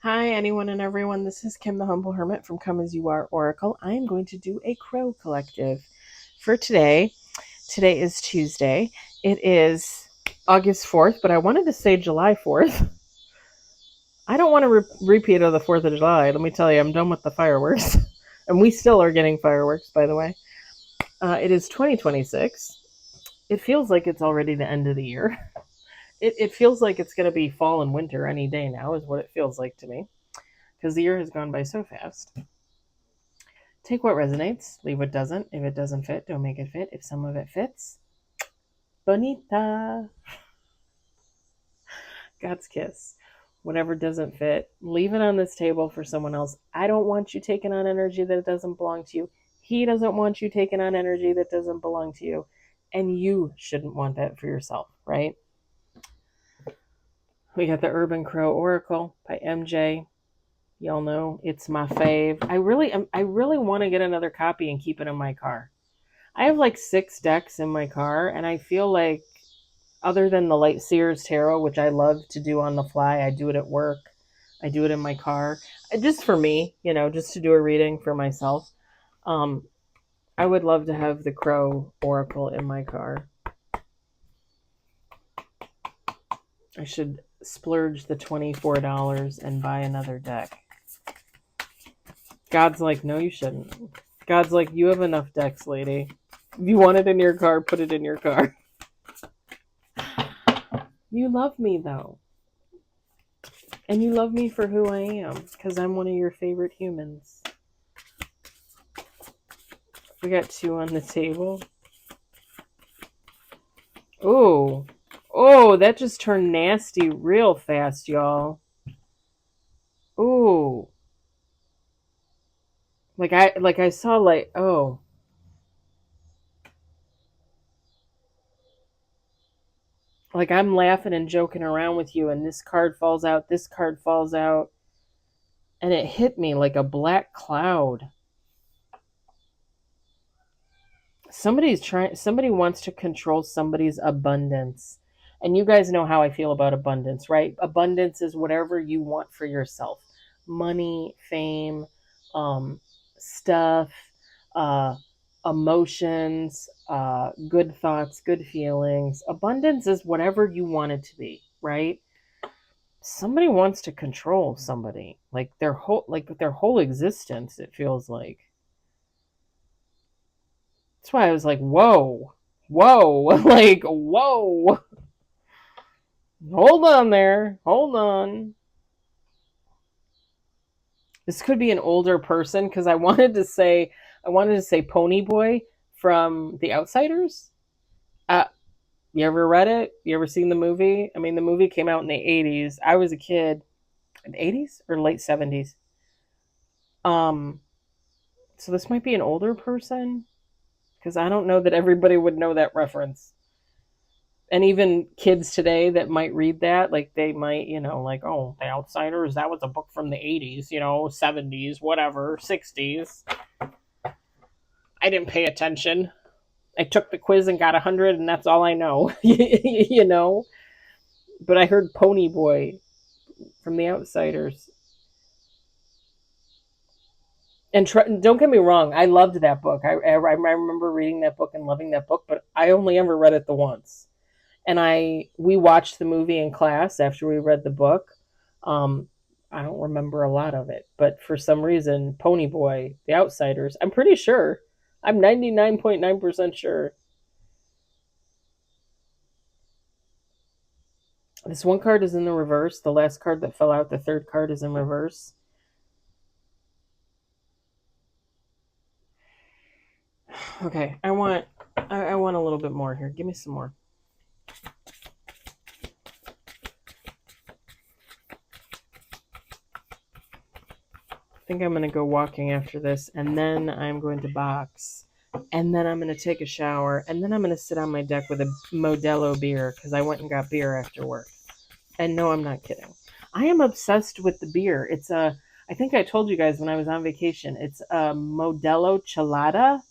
Hi, anyone and everyone. This is Kim the Humble Hermit from Come As You Are Oracle. I am going to do a crow collective for today. Today is Tuesday. It is August 4th, but I wanted to say July 4th. I don't want to repeat of the 4th of July. Let me tell you, I'm done with the fireworks. And we still are getting fireworks, by the way. It is 2026. It feels like it's already the end of the year. It feels like it's going to be fall and winter any day now, is what it feels like to me, because the year has gone by so fast. Take what resonates, leave what doesn't. If it doesn't fit, don't make it fit. If some of it fits, bonita. God's kiss. Whatever doesn't fit, leave it on this table for someone else. I don't want you taking on energy that doesn't belong to you. He doesn't want you taking on energy that doesn't belong to you. And you shouldn't want that for yourself, right? We got the Urban Crow Oracle by MJ. Y'all know it's my fave. I really want to get another copy and keep it in my car. I have like 6 decks in my car, and I feel like, other than the Light Seers Tarot, which I love to do on the fly, I do it at work, I do it in my car, just for me, just to do a reading for myself. I would love to have the Crow Oracle in my car. I should splurge the $24 and buy another deck. God's like, no, you shouldn't. God's like, you have enough decks, lady. If you want it in your car, put it in your car. You love me, though. And you love me for who I am, because I'm one of your favorite humans. We got 2 on the table. Oh, that just turned nasty real fast, y'all. Ooh. Like I saw, like, oh. Like, I'm laughing and joking around with you, and this card falls out, and it hit me like a black cloud. Somebody wants to control somebody's abundance. And you guys know how I feel about abundance, right? Abundance is whatever you want for yourself. Money, fame, stuff, uh, emotions, good thoughts, good feelings. Abundance is whatever you want it to be, right? Somebody wants to control somebody, like their whole existence, it feels like. That's why I was like, whoa, like, whoa. Hold on there. Hold on. This could be an older person, because I wanted to say Pony Boy from The Outsiders. Uh, you ever read it? You ever seen the movie? I mean, the movie came out in the 80s. I was a kid. In the 80s or late 70s. Um, so this might be an older person, because I don't know that everybody would know that reference. And even kids today that might read that, like, they might, like, oh, The Outsiders, that was a book from the 80s, 70s, whatever, 60s. I didn't pay attention. I took the quiz and got 100, and that's all I know. But I heard Pony Boy from The Outsiders. And don't get me wrong, I loved that book. I remember reading that book and loving that book, but I only ever read it the once. And we watched the movie in class after we read the book. I don't remember a lot of it, but for some reason, Pony Boy, The Outsiders, I'm pretty sure. I'm 99.9% sure. This one card is in the reverse. The last card that fell out, the 3rd card, is in reverse. Okay, I want a little bit more here. Give me some more. I think I'm going to go walking after this, and then I'm going to box, and then I'm going to take a shower, and then I'm going to sit on my deck with a Modelo beer, because I went and got beer after work. And no, I'm not kidding. I am obsessed with the beer. It's I think I told you guys when I was on vacation, it's a Modelo Chelada,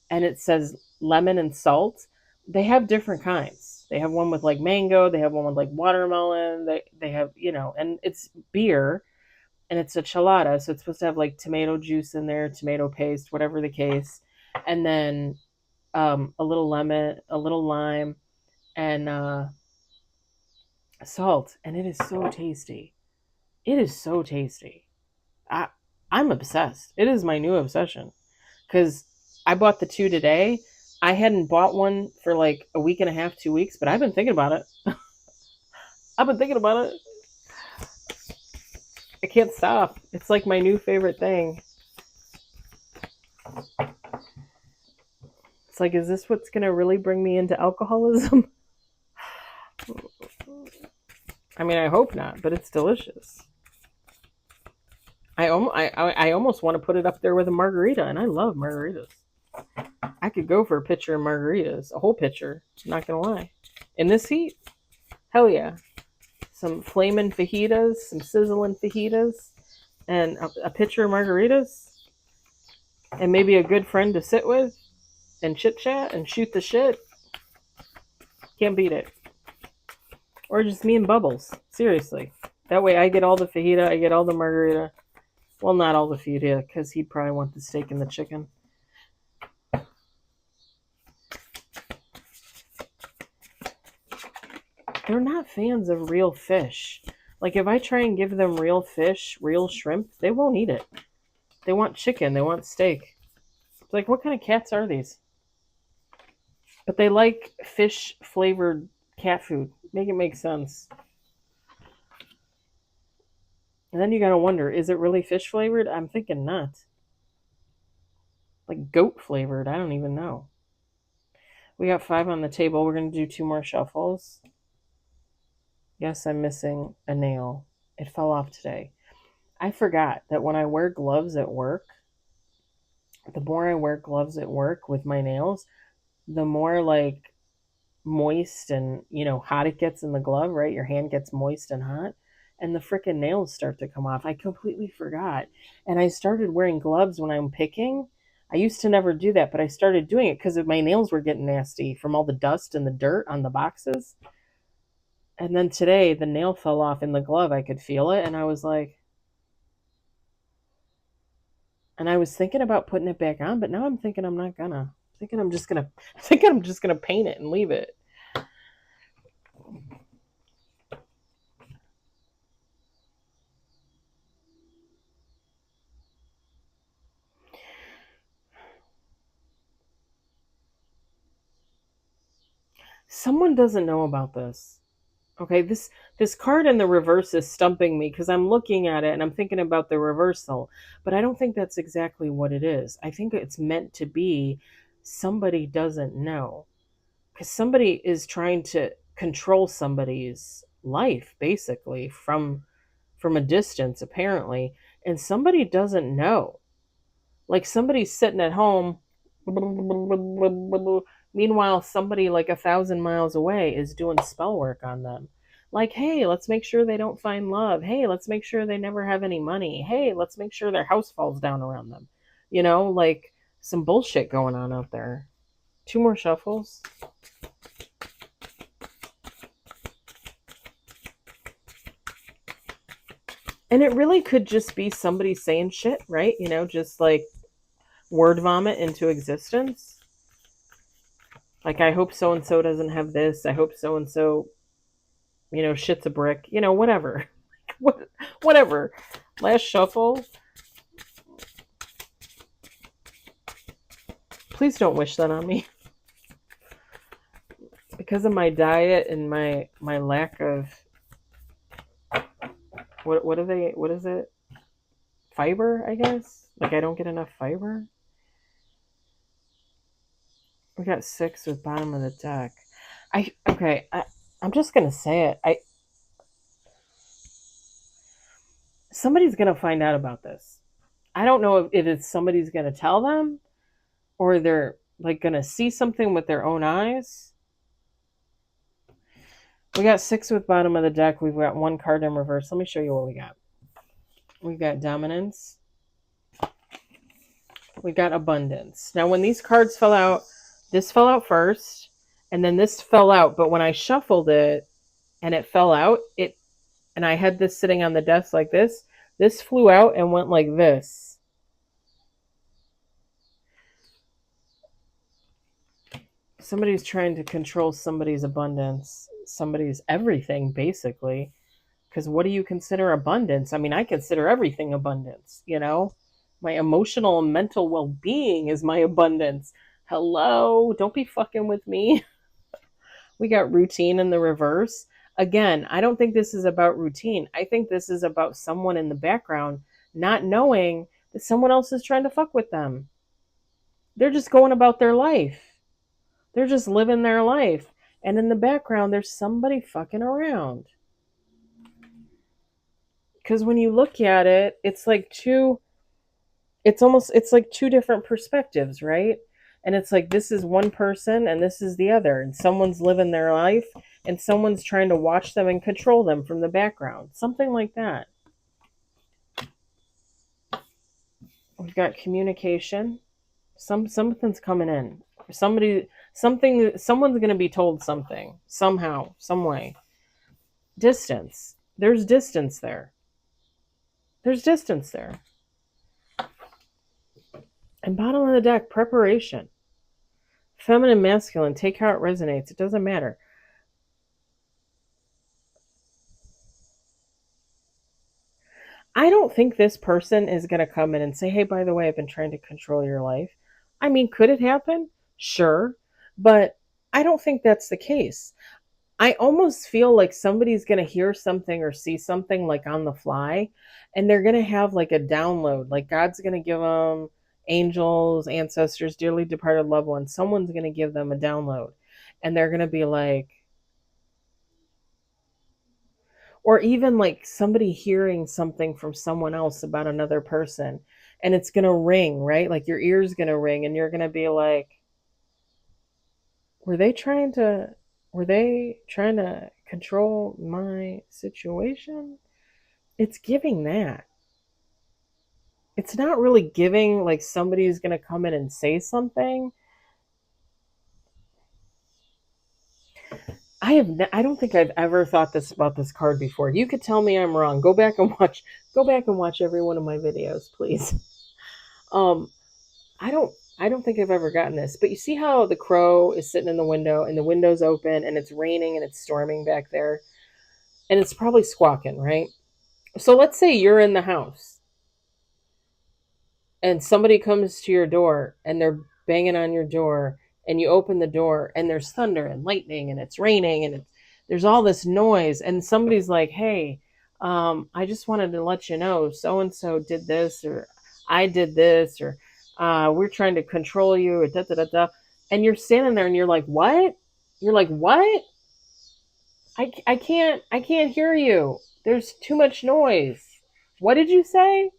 and it says lemon and salt. They have different kinds. They have one with like mango. They have one with like watermelon. They have, and it's beer, and it's a chelada, so it's supposed to have like tomato juice in there, tomato paste, whatever the case, and then a little lemon, a little lime, and salt, and it is so tasty. It is so tasty. I I'm obsessed. It is my new obsession because I bought the two today. I hadn't bought one for like a week and a half, 2 weeks, but I've been thinking about it. I've been thinking about it. I can't stop. It's like my new favorite thing. It's like, is this what's gonna really bring me into alcoholism? I mean, I hope not, but it's delicious. I almost want to put it up there with a margarita, and I love margaritas. I could go for a pitcher of margaritas, a whole pitcher. Not gonna lie. In this heat, hell yeah. Some flaming fajitas, some sizzling fajitas, and a pitcher of margaritas, and maybe a good friend to sit with, and chit chat and shoot the shit. Can't beat it. Or just me and Bubbles. Seriously. That way I get all the fajita, I get all the margarita. Well, not all the fajita, because he'd probably want the steak and the chicken. They're not fans of real fish. Like, if I try and give them real fish, real shrimp, they won't eat it. They want chicken, they want steak. It's like, what kind of cats are these? But they like fish-flavored cat food. Make it make sense. And then you gotta wonder, is it really fish-flavored? I'm thinking not. Like goat-flavored, I don't even know. We got 5 on the table. We're going to do 2 more shuffles. Yes, I'm missing a nail. It fell off today. I forgot that when I wear gloves at work, the more I wear gloves at work with my nails, the more like moist and, hot it gets in the glove, right? Your hand gets moist and hot, and the freaking nails start to come off. I completely forgot. And I started wearing gloves when I'm picking. I used to never do that, but I started doing it because my nails were getting nasty from all the dust and the dirt on the boxes. And then today, the nail fell off in the glove. I could feel it, and I was like, and I was thinking about putting it back on, but now I'm thinking I'm not gonna. I'm just gonna paint it and leave it. Someone doesn't know about this. Okay, this card in the reverse is stumping me because I'm looking at it and I'm thinking about the reversal, but I don't think that's exactly what it is. I think it's meant to be somebody doesn't know because somebody is trying to control somebody's life basically from a distance apparently, and somebody doesn't know. Like somebody's sitting at home. Meanwhile, somebody like 1,000 miles away is doing spell work on them. Like, hey, let's make sure they don't find love. Hey, let's make sure they never have any money. Hey, let's make sure their house falls down around them. Like some bullshit going on out there. 2 more shuffles. And it really could just be somebody saying shit, right? Just like word vomit into existence. Like, I hope so-and-so doesn't have this. I hope so-and-so, shit's a brick. Whatever. Whatever. Last shuffle. Please don't wish that on me. Because of my diet and my lack of... What is it? Fiber, I guess? Like, I don't get enough fiber? We got 6 with bottom of the deck. I'm just gonna say it. Somebody's gonna find out about this. I don't know if it's somebody's gonna tell them, or they're like gonna see something with their own eyes. We got 6 with bottom of the deck. We've got 1 card in reverse. Let me show you what we got. We got dominance. We got abundance. Now, when these cards fell out, this fell out first, and then this fell out. But when I shuffled it and it fell out, and I had this sitting on the desk like this, This flew out and went like this. Somebody's trying to control somebody's abundance, somebody's everything, basically. Because what do you consider abundance? I mean, I consider everything abundance, you know? My emotional and mental well being is my abundance. Hello, don't be fucking with me. We got routine in the reverse. Again, I don't think this is about routine. I think this is about someone in the background not knowing that someone else is trying to fuck with them. They're just going about their life. They're just living their life. And in the background, there's somebody fucking around. Because when you look at it, it's like it's like two different perspectives, right? And it's like this is one person and this is the other. And someone's living their life and someone's trying to watch them and control them from the background. Something like that. We've got communication. Something's coming in. Someone's going to be told something somehow, some way. Distance. There's distance there. There's distance there. And bottom of the deck, preparation. Feminine, masculine, take how it resonates. It doesn't matter. I don't think this person is going to come in and say, hey, by the way, I've been trying to control your life. I mean, could it happen? Sure. But I don't think that's the case. I almost feel like somebody's going to hear something or see something like on the fly, and they're going to have like a download. Like God's going to give them angels, ancestors, dearly departed loved ones. Someone's going to give them a download, and they're going to be like, or even like somebody hearing something from someone else about another person, and it's going to ring, right? Like your ear's going to ring, and you're going to be like, were they trying to control my situation? It's giving that. It's not really giving like somebody's going to come in and say something. I don't think I've ever thought this about this card before. You could tell me I'm wrong. Go back and watch every one of my videos, please. I don't think I've ever gotten this. But you see how the crow is sitting in the window and the window's open and it's raining and it's storming back there and it's probably squawking, right? So let's say you're in the house and somebody comes to your door and they're banging on your door and you open the door and there's thunder and lightning and it's raining and there's all this noise and somebody's like, hey, I just wanted to let you know so and so did this, or I did this, or we're trying to control you, or da da da da. And you're standing there and you're like, what? You're like, what? I can't hear you. There's too much noise. What did you say?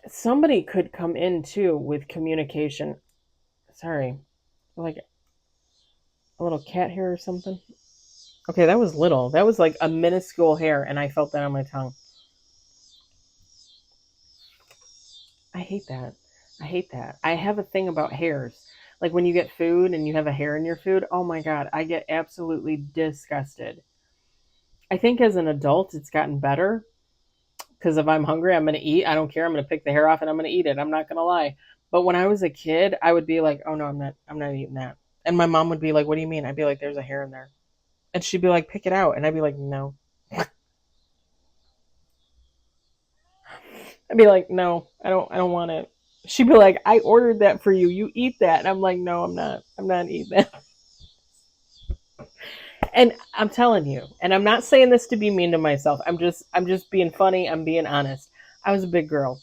Somebody could come in too with communication. Sorry, like a little cat hair or something. Okay, that was little. That was like a minuscule hair, and I felt that on my tongue. I hate that. I hate that. I have a thing about hairs. Like when you get food and you have a hair in your food, oh my God, I get absolutely disgusted. I think as an adult, it's gotten better because if I'm hungry, I'm going to eat. I don't care. I'm going to pick the hair off and I'm going to eat it. I'm not going to lie. But when I was a kid, I would be like, oh no, I'm not eating that. And my mom would be like, what do you mean? I'd be like, there's a hair in there. And she'd be like, pick it out. And I'd be like, no. I'd be like, no, I don't want it. She'd be like, I ordered that for you. You eat that. And I'm like, no, I'm not. I'm not eating that. And I'm telling you, and I'm not saying this to be mean to myself. I'm just being funny. I'm being honest. I was a big girl.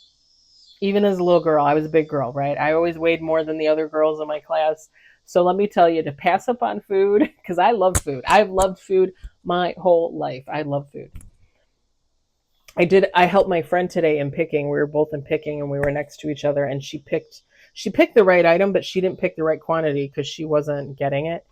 Even as a little girl, I was a big girl, right? I always weighed more than the other girls in my class. So let me tell you, to pass up on food, because I love food. I've loved food my whole life. I love food. I helped my friend today in picking. We were both in picking and we were next to each other and she picked the right item, but she didn't pick the right quantity because she wasn't getting it.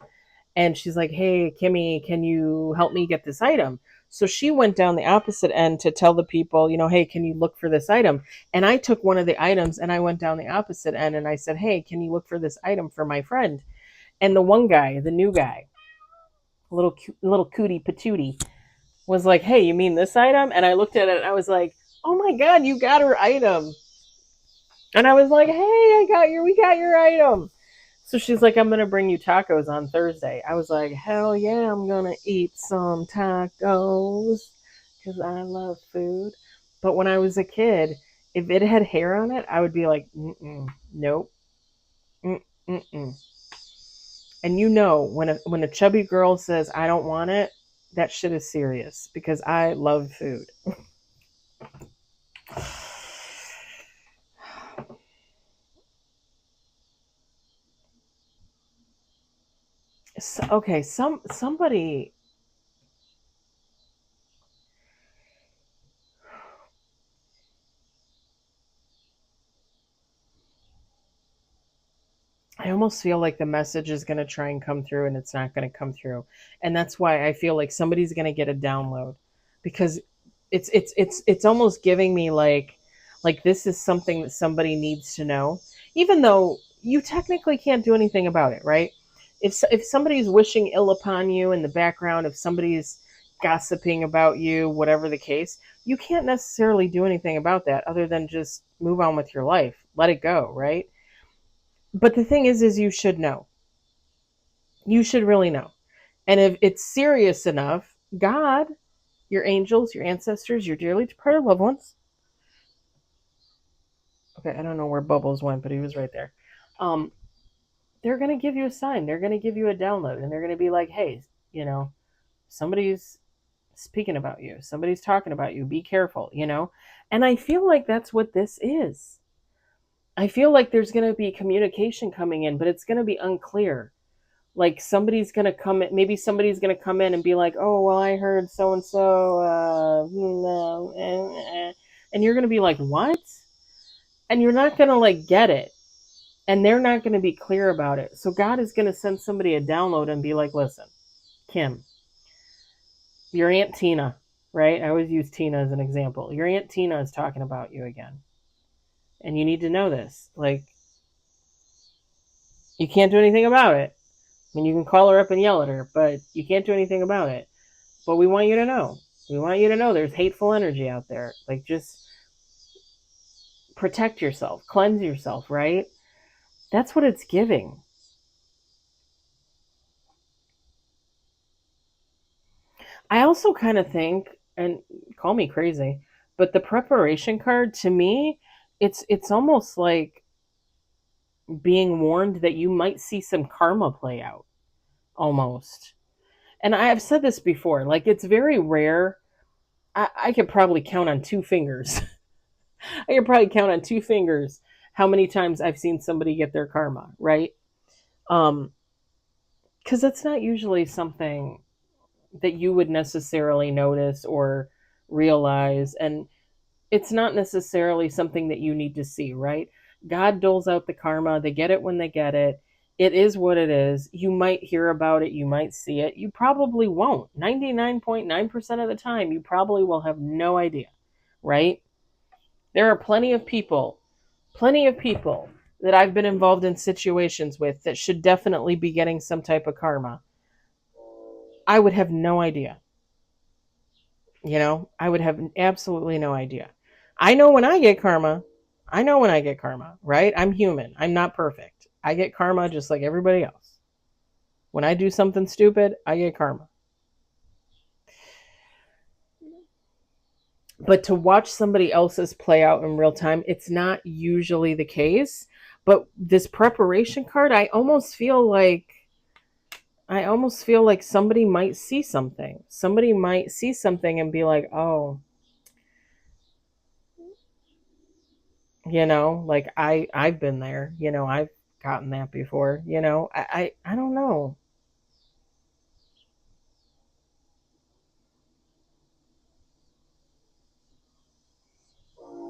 And she's like, hey, Kimmy, can you help me get this item? So she went down the opposite end to tell the people, hey, can you look for this item? And I took one of the items and I went down the opposite end and I said, hey, can you look for this item for my friend? And the one guy, the new guy, little cootie patootie, was like, hey, you mean this item? And I looked at it and I was like, oh my God, you got her item. And I was like, hey, we got your item. So she's like, I'm going to bring you tacos on Thursday. I was like, hell yeah, I'm going to eat some tacos because I love food. But when I was a kid, if it had hair on it, I would be like, nope. Mm-mm. And when a chubby girl says, I don't want it, that shit is serious because I love food. So, okay, somebody. I almost feel like the message is going to try and come through and it's not going to come through. And that's why I feel like somebody's going to get a download because it's almost giving me like this is something that somebody needs to know, even though you technically can't do anything about it, right? If somebody's wishing ill upon you in the background, if somebody's gossiping about you, whatever the case, you can't necessarily do anything about that other than just move on with your life. Let it go, right? But the thing is you should know. You should really know. And if it's serious enough, God, your angels, your ancestors, your dearly departed loved ones. Okay, I don't know where Bubbles went, but he was right there. They're going to give you a sign. They're going to give you a download. And they're going to be like, hey, somebody's speaking about you. Somebody's talking about you. Be careful, And I feel like that's what this is. I feel like there's going to be communication coming in, but it's going to be unclear. Like somebody's going to come in, maybe somebody's going to come in and be like, oh, well, I heard so-and-so, and you're going to be like, what? And you're not going to like get it. And they're not going to be clear about it. So God is going to send somebody a download and be like, listen, Kim, your Aunt Tina, right? I always use Tina as an example. Your Aunt Tina is talking about you again. And you need to know this. Like, you can't do anything about it. I mean, you can call her up and yell at her, but you can't do anything about it. But we want you to know. We want you to know there's hateful energy out there. Like, just protect yourself. Cleanse yourself, right? That's what it's giving. I also kind of think, and call me crazy, but the preparation card, to me, it's almost like being warned that you might see some karma play out. Almost. And I have said this before, like it's very rare. I could probably count on two fingers. I could probably count on two fingers how many times I've seen somebody get their karma, right? Because that's not usually something that you would necessarily notice or realize. And it's not necessarily something that you need to see, right? God doles out the karma. They get it when they get it. It is what it is. You might hear about it. You might see it. You probably won't. 99.9% of the time, you probably will have no idea, right? There are plenty of people that I've been involved in situations with that should definitely be getting some type of karma. I would have no idea. I would have absolutely no idea. I know when I get karma. Right? I'm human. I'm not perfect. I get karma just like everybody else. When I do something stupid, I get karma. But to watch somebody else's play out in real time, it's not usually the case. But this preparation card, I almost feel like somebody might see something. Somebody might see something and be like, oh, like I've been there, I've gotten that before, I don't know.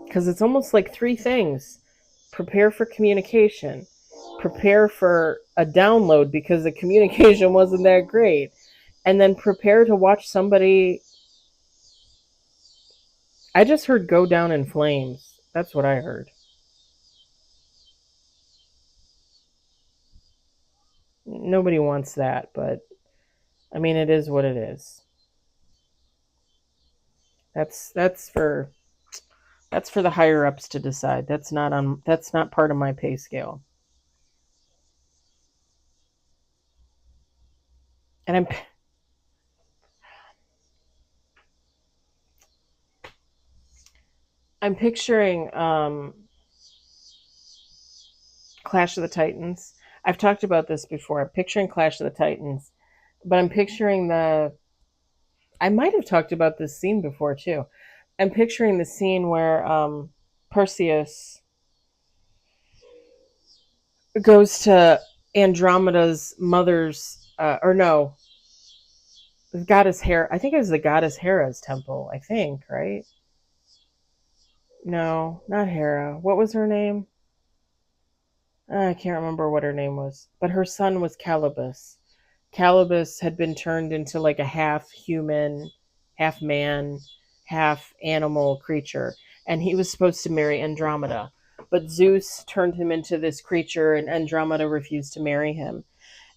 Because it's almost like three things: prepare for communication, prepare for a download because the communication wasn't that great, and then prepare to watch somebody I just heard go down in flames. That's what I heard. Nobody wants that, but I mean, it is what it is. That's for the higher ups to decide. That's not part of my pay scale. And I'm picturing Clash of the Titans. I've talked about this before. I'm picturing Clash of the Titans, but I'm picturing the. I might have talked about this scene before too. I'm picturing the scene where Perseus goes to Andromeda's mother's, or no, the goddess Hera. I think it was the goddess Hera's temple. I think, right? No, not Hera. What was her name? I can't remember what her name was, but her son was Calibus. Calibus had been turned into like a half human, half man, half animal creature, and he was supposed to marry Andromeda. But Zeus turned him into this creature, and Andromeda refused to marry him.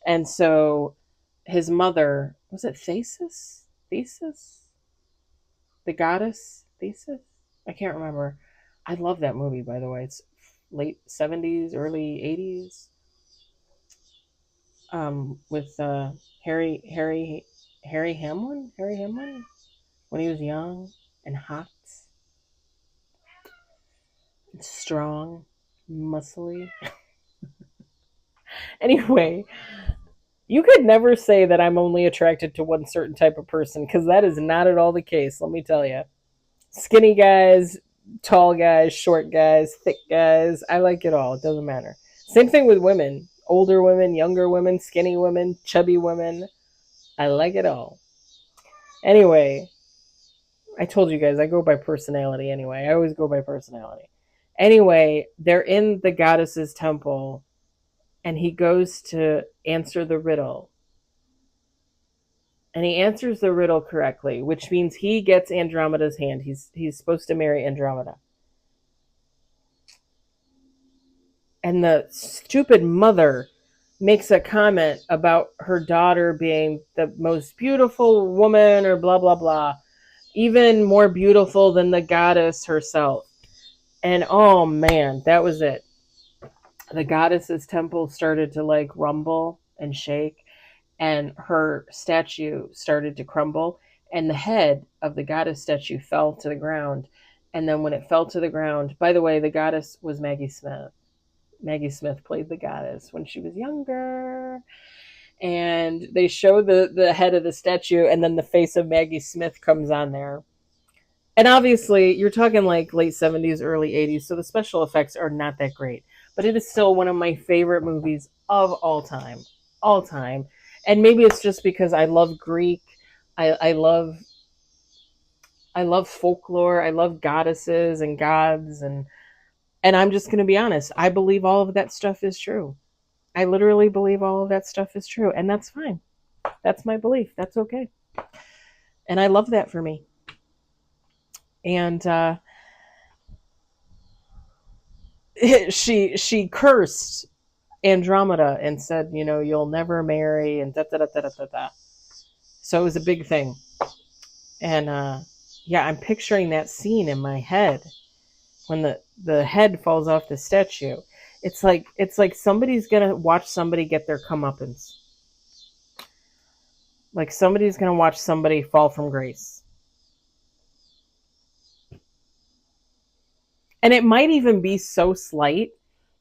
And so his mother, was it Thesis? Thesis? The goddess? Thesis? I can't remember. I love that movie, by the way. It's late 70s, early 80s. With Harry Hamlin when he was young and hot and strong, muscly. Anyway, you could never say that I'm only attracted to one certain type of person, because that is not at all the case, let me tell you. Skinny guys, tall guys, short guys, thick guys, I like it all. It doesn't matter. Same thing with women. Older women, younger women, skinny women, chubby women. I like it all. Anyway, I told you guys I go by personality anyway. I always go by personality. Anyway, they're in the goddess's temple, and he goes to answer the riddle. And he answers the riddle correctly, which means he gets Andromeda's hand. He's supposed to marry Andromeda. And the stupid mother makes a comment about her daughter being the most beautiful woman, or blah blah blah, even more beautiful than the goddess herself. And oh man, that was it. The goddess's temple started to like rumble and shake, and her statue started to crumble, and the head of the goddess statue fell to the ground. And then when it fell to the ground, by the way, the goddess was Maggie Smith. Maggie Smith played the goddess when she was younger. And they show the head of the statue, and then the face of Maggie Smith comes on there. And obviously, you're talking like late 70s, early 80s, so the special effects are not that great. But it is still one of my favorite movies of all time. All time. And maybe it's just because I love Greek. I love folklore. I love goddesses and gods, and I'm just going to be honest. I believe all of that stuff is true. I literally believe all of that stuff is true, and that's fine. That's my belief. That's okay. And I love that for me. And she cursed Andromeda and said, you know, you'll never marry, and da da da da da da. So it was a big thing. And yeah, I'm picturing that scene in my head when the head falls off the statue. It's like somebody's gonna watch somebody get their comeuppance. Like somebody's gonna watch somebody fall from grace. And it might even be so slight,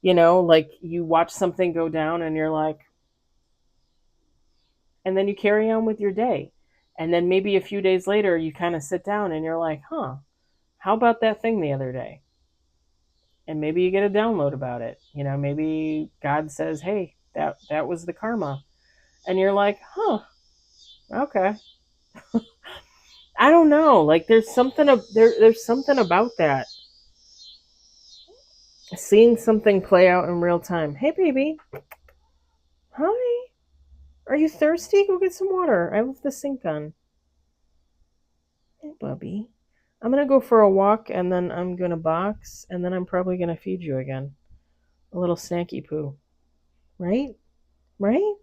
you know, like you watch something go down and you're like, and then you carry on with your day. And then maybe a few days later, you kind of sit down and you're like, huh, how about that thing the other day? And maybe you get a download about it. You know, maybe God says, hey, that was the karma. And you're like, huh, okay. I don't know. Like there's something there's something about that. Seeing something play out in real time. Hey baby. Hi. Are you thirsty? Go get some water. I left the sink on. Hey, Bubby. I'm going to go for a walk, and then I'm going to box, and then I'm probably going to feed you again. A little snacky poo. Right? Right?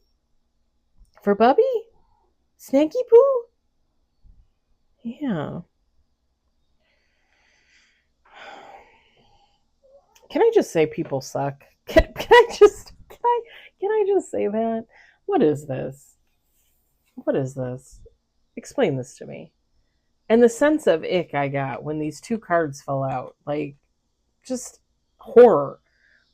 For Bubby? Snacky poo? Yeah. Can I just say people suck? Can I just say that? What is this? What is this? Explain this to me. And the sense of ick I got when these two cards fell out, like, just horror,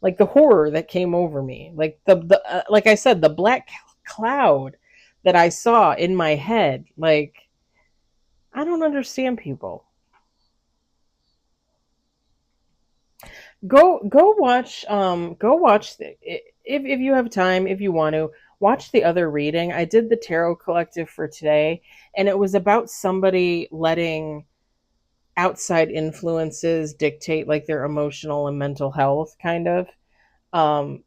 like the horror that came over me, like the like I said, the black cloud that I saw in my head. Like, I don't understand people. Go watch if you have time, if you want to watch the other reading. I did the Tarot Collective for today, and it was about somebody letting outside influences dictate like their emotional and mental health, kind of. um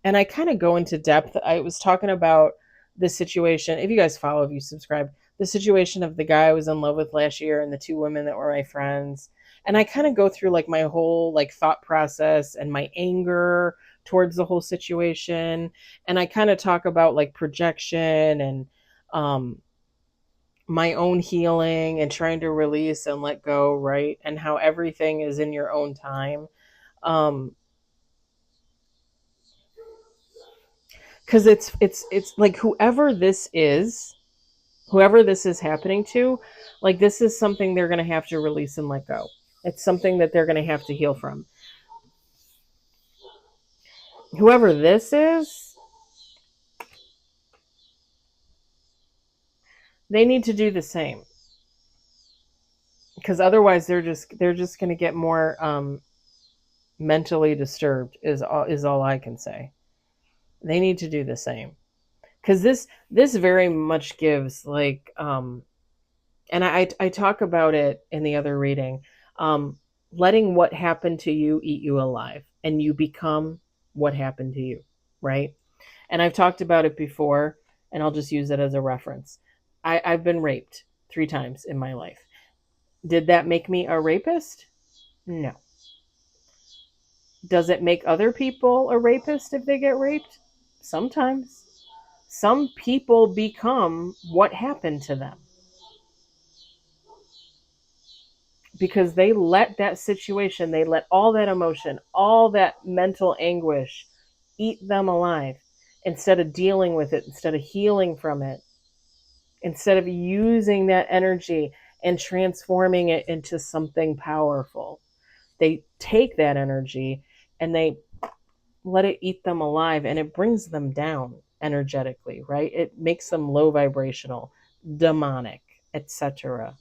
and I kind of go into depth. I was talking about the situation. If you guys follow, if you subscribe, the situation of the guy I was in love with last year and the two women that were my friends. And I kind of go through like my whole like thought process and my anger towards the whole situation. And I kind of talk about like projection and um my own healing and trying to release and let go, right? And how everything is in your own time. Um because it's like whoever this is happening to, like, this is something they're going to have to release and let go. It's something that they're going to have to heal from. Whoever this is, they need to do the same, because otherwise they're just going to get more mentally disturbed. Is all I can say. They need to do the same, because this very much gives like and I talk about it in the other reading. um Letting what happened to you eat you alive, and you become what happened to you, right? And I've talked about it before, and I'll just use it as a reference. I've been raped 3 times in my life. Did that make me a rapist? No. Does it make other people a rapist if they get raped? Sometimes. Some people become what happened to them because they let that situation, they let all that emotion, all that mental anguish eat them alive, instead of dealing with it, instead of healing from it, instead of using that energy and transforming it into something powerful. They take that energy and they let it eat them alive, and it brings them down energetically, right? It makes them low vibrational, demonic, etc.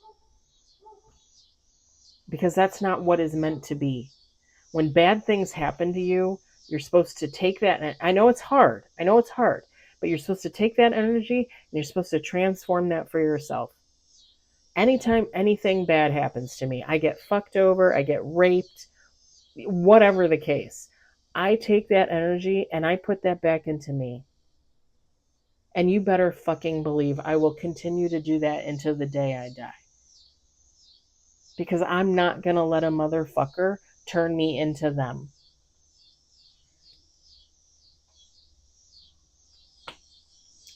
Because that's not what is meant to be. When bad things happen to you, you're supposed to take that. And I know it's hard. But you're supposed to take that energy and you're supposed to transform that for yourself. Anytime anything bad happens to me, I get fucked over, I get raped, whatever the case, I take that energy and I put that back into me. And you better fucking believe I will continue to do that until the day I die. Because I'm not going to let a motherfucker turn me into them.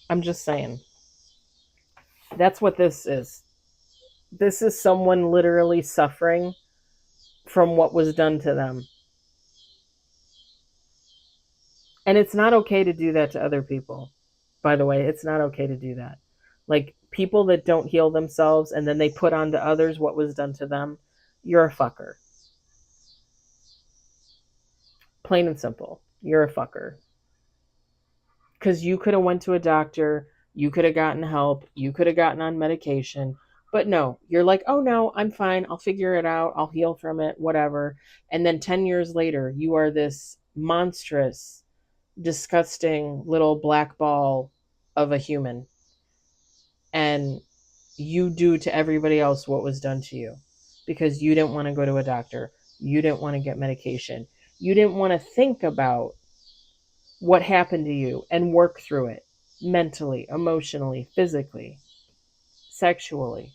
I'm just saying. That's what this is. This is someone literally suffering from what was done to them. And it's not okay to do that to other people. By the way, it's not okay to do that. Like, people that don't heal themselves and then they put on to others what was done to them, you're a fucker. Plain and simple. You're a fucker. Because you could have went to a doctor, you could have gotten help, you could have gotten on medication, but no, you're like, oh no, I'm fine, I'll figure it out, I'll heal from it, whatever. And then 10 years later, you are this monstrous, disgusting little black ball of a human, and you do to everybody else what was done to you because you didn't want to go to a doctor, you didn't want to get medication, you didn't want to think about what happened to you and work through it mentally, emotionally, physically, sexually.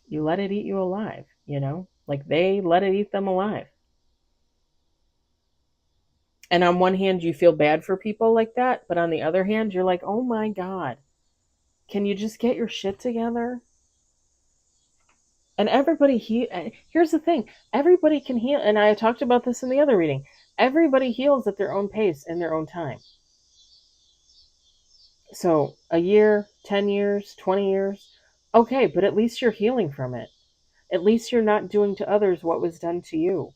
You let it eat you alive, like they let it eat them alive. And on one hand, you feel bad for people like that, but on the other hand, you're like, oh my God, can you just get your shit together? And here's the thing, everybody can heal. And I talked about this in the other reading. Everybody heals at their own pace in their own time. So a year, 10 years, 20 years, okay, but at least you're healing from it. At least you're not doing to others what was done to you.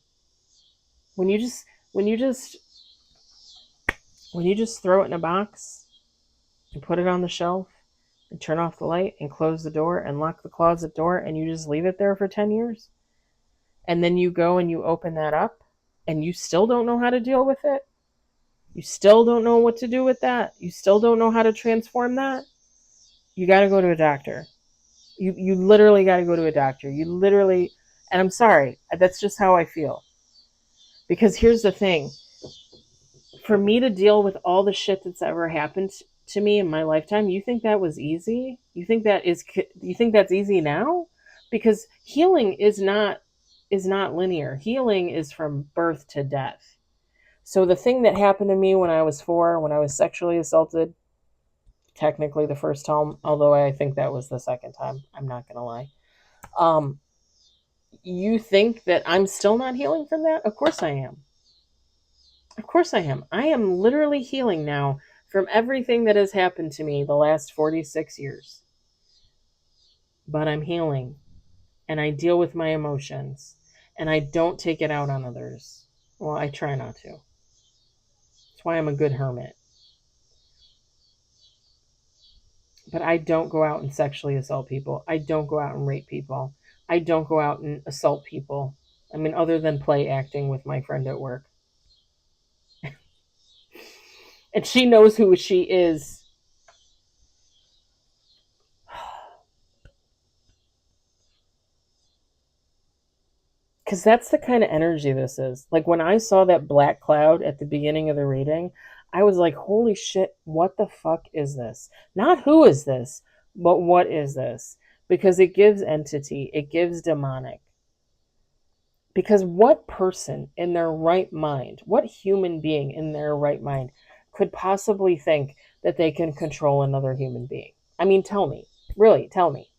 When you just when you just when you just throw it in a box and put it on the shelf and turn off the light and close the door and lock the closet door and you just leave it there for 10 years, and then you go and you open that up and you still don't know how to deal with it, you still don't know what to do with that, you still don't know how to transform that, you got to go to a doctor. You literally got to go to a doctor. And I'm sorry, that's just how I feel. Because here's the thing. For me to deal with all the shit that's ever happened to me in my lifetime, you think that was easy? You think that's easy now? Because healing is not linear. Healing is from birth to death. So the thing that happened to me when I was 4, when I was sexually assaulted, technically the first time, although I think that was the second time, I'm not going to lie. You think that I'm still not healing from that? Of course I am. Of course I am. I am literally healing now from everything that has happened to me the last 46 years. But I'm healing, and I deal with my emotions, and I don't take it out on others. Well, I try not to. That's why I'm a good hermit. But I don't go out and sexually assault people. I don't go out and rape people. I don't go out and assault people. I mean, other than play acting with my friend at work. And she knows who she is. Because that's the kind of energy this is. Like when I saw that black cloud at the beginning of the reading, I was like, holy shit, what the fuck is this? Not who is this, but what is this? Because it gives entity, it gives demonic. Because what person in their right mind, what human being in their right mind could possibly think that they can control another human being? I mean, tell me. Really, tell me.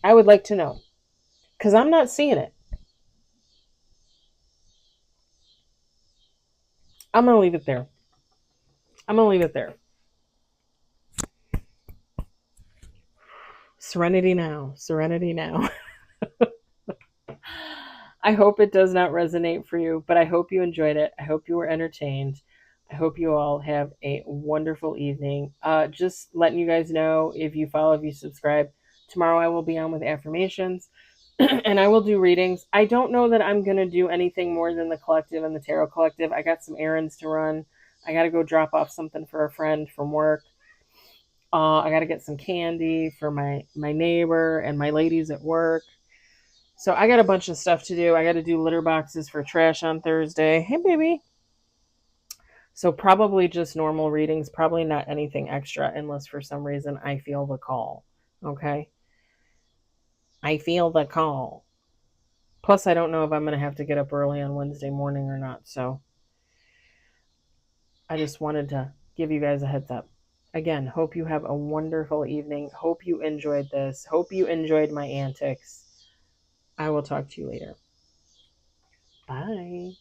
I would like to know. Because I'm not seeing it. I'm going to leave it there. Serenity now. Serenity now. I hope it does not resonate for you, but I hope you enjoyed it. I hope you were entertained. I hope you all have a wonderful evening. Just letting you guys know, if you follow, if you subscribe, tomorrow I will be on with affirmations and I will do readings. I don't know that I'm going to do anything more than the collective and the tarot collective. I got some errands to run. I got to go drop off something for a friend from work. I got to get some candy for my neighbor and my ladies at work. So I got a bunch of stuff to do. I got to do litter boxes for trash on Thursday. Hey, baby. So probably just normal readings, probably not anything extra unless for some reason I feel the call. Okay? I feel the call. Plus, I don't know if I'm going to have to get up early on Wednesday morning or not. So I just wanted to give you guys a heads up. Again, hope you have a wonderful evening. Hope you enjoyed this. Hope you enjoyed my antics. I will talk to you later. Bye.